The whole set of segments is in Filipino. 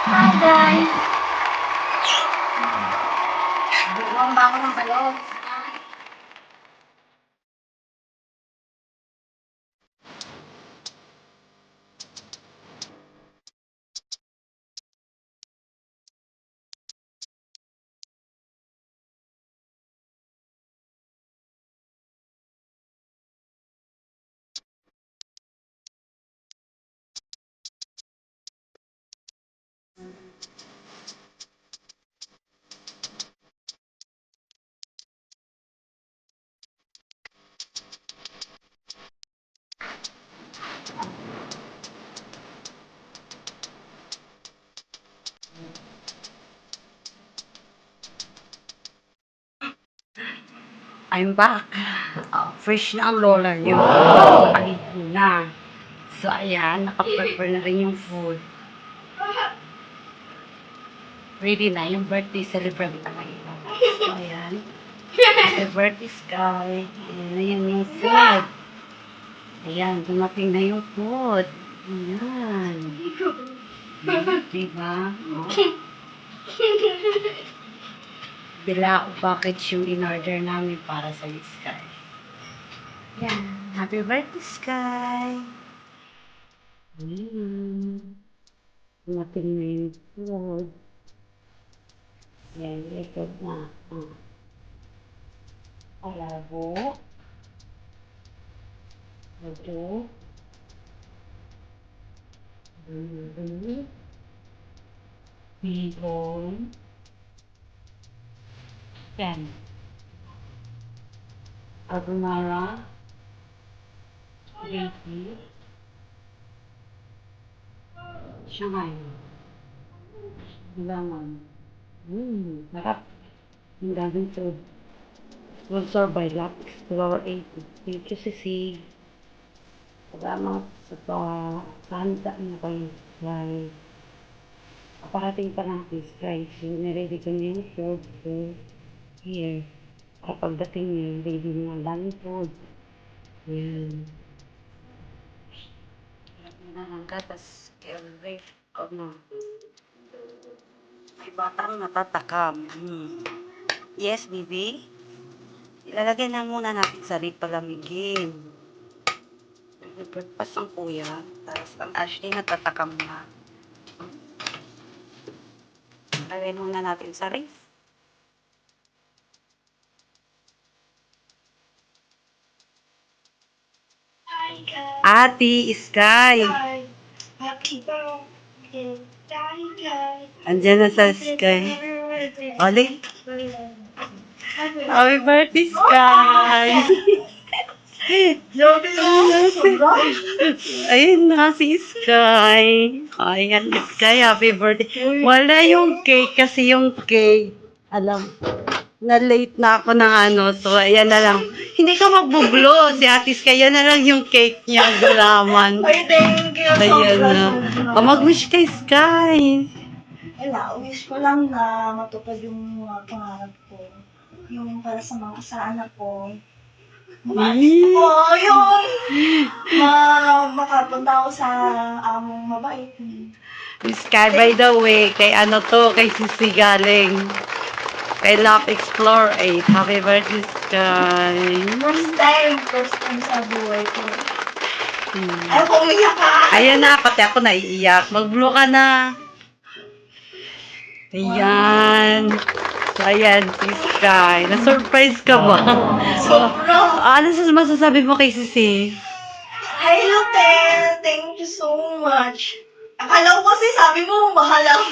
Hi guys! Buwang ba ako ng balog? I'm back. Fresh na ang lola niyo. Nakaligo na. So, ayan. Nakaprepare na rin yung food. Ready na yung birthday celebrant na ngayon. So, ayan. Happy birthday, Sky. Ayan yung food. Ayan, dumating na yung food. Ayan. Diba? Bilao package yung in-order namin para sa Sky. Yan. Happy birthday, Sky! Dumating na yung food. Yan, ito na. Alabo. Ito. Bihon. Yan. Carbonara. Gravy. Shanghai. Lemon. Sarap. Ang daming food. Sponsored by Lux Flower 80. Thank you, Sisi. Salamat sa handa na kayo. Like, parating pa natin guys. Niready ko niya yung food. So, here. Kapag dating niya, ready niya ang daming food. Yan. Hirap na lang ka, tas i-elevate ko na. May batang natatakam. Yes, baby? Ilalagay na muna natin sa rip palamigin. Breakfast ang kuya. Tapos ang Ashley natatakam na. Lagay muna natin sa rip. Ate, Sky. Happy birthday, Sky. Andiyan na sa Sky. Oli? Happy birthday, Sky. Ayun na si Sky. Ayan, Sky, happy birthday. Wala yung cake kasi yung cake. Alam, na late na ako ng ano. So, ayan na lang. Hindi ka magbublo. Si Ate Sky, yan na lang yung cake niya. Gulaman. Ay, thank you. Ayan Sobra, na. sobra. Mag-wish kay Sky. Wala, wish ko lang na matupad yung mga pangarap ko. Yung para sa mga sa anak ko. Yung makapunta ako sa among mabait. Sky, by the way, kay ano to, kay Sisi galing. Kay Love Explore 8. Happy birthday, Sky. First time sa buhay ko. Ay, umiyak ka! Ayan na, pati ako naiiyak. Mag-blue ka na. Ayan. So, ayan, si Sky. Na-surprise ka ba? Sobra! Ano masasabi mo kay Sisi? Hello, Ted! Thank you so much. Akala ko kasi sabi mo, bahala ka.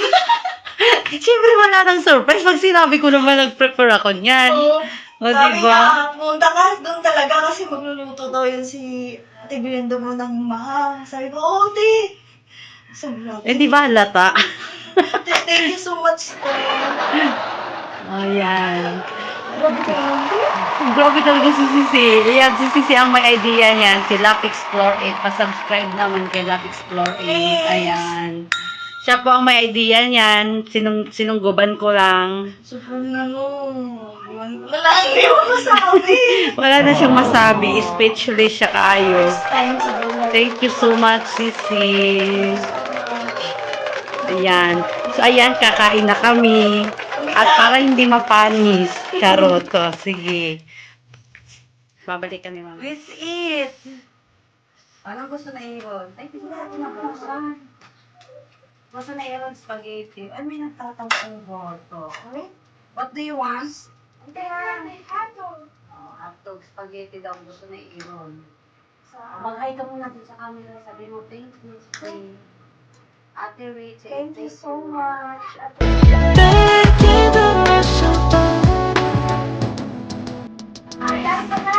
Siyempre, wala nang surprise. Pag sinabi ko naman, nag-prepare ako niyan. O, Sabi diba? niya, punta ka doon talaga kasi magluluto daw yun si Ate Belinda mo ng mahal. Sabi ko, oh, te. Sobra. Eh, di ba halata? Thank you so much, te. Ayan. Grabe ka naman, te. Grabe talaga si Sisi. Ayan, si Sisi ang may idea niyan. Si Love Explore 8. Pa-subscribe naman kay Love Explore 8. Ayan. Siya po ang may idea niyan. Sinungguban ko lang. Sobrang wala, hindi mo masabi. Wala na siyang masabi. Speechless siya kaayo. First time sa buhay. Thank you so much, Sisi. Ayan. So, ayan, kakain na kami. At para hindi mapanis, karoto. Sige. Babalik kami, mama. With it! Anong gusto na i-roll? Ay, hindi ko na nabuksan. Gusto na i-roll spaghetti. Ay, may nagtatawag ang goto. Okay? What do you want? May hotdog. Oh, hotdog, spaghetti daw. Gusto na i-roll. Mag-hi ka muna dun sa camera. Sabi mo, thank you, Spring. Ate Rachel, thank you so much. Ay, ka na!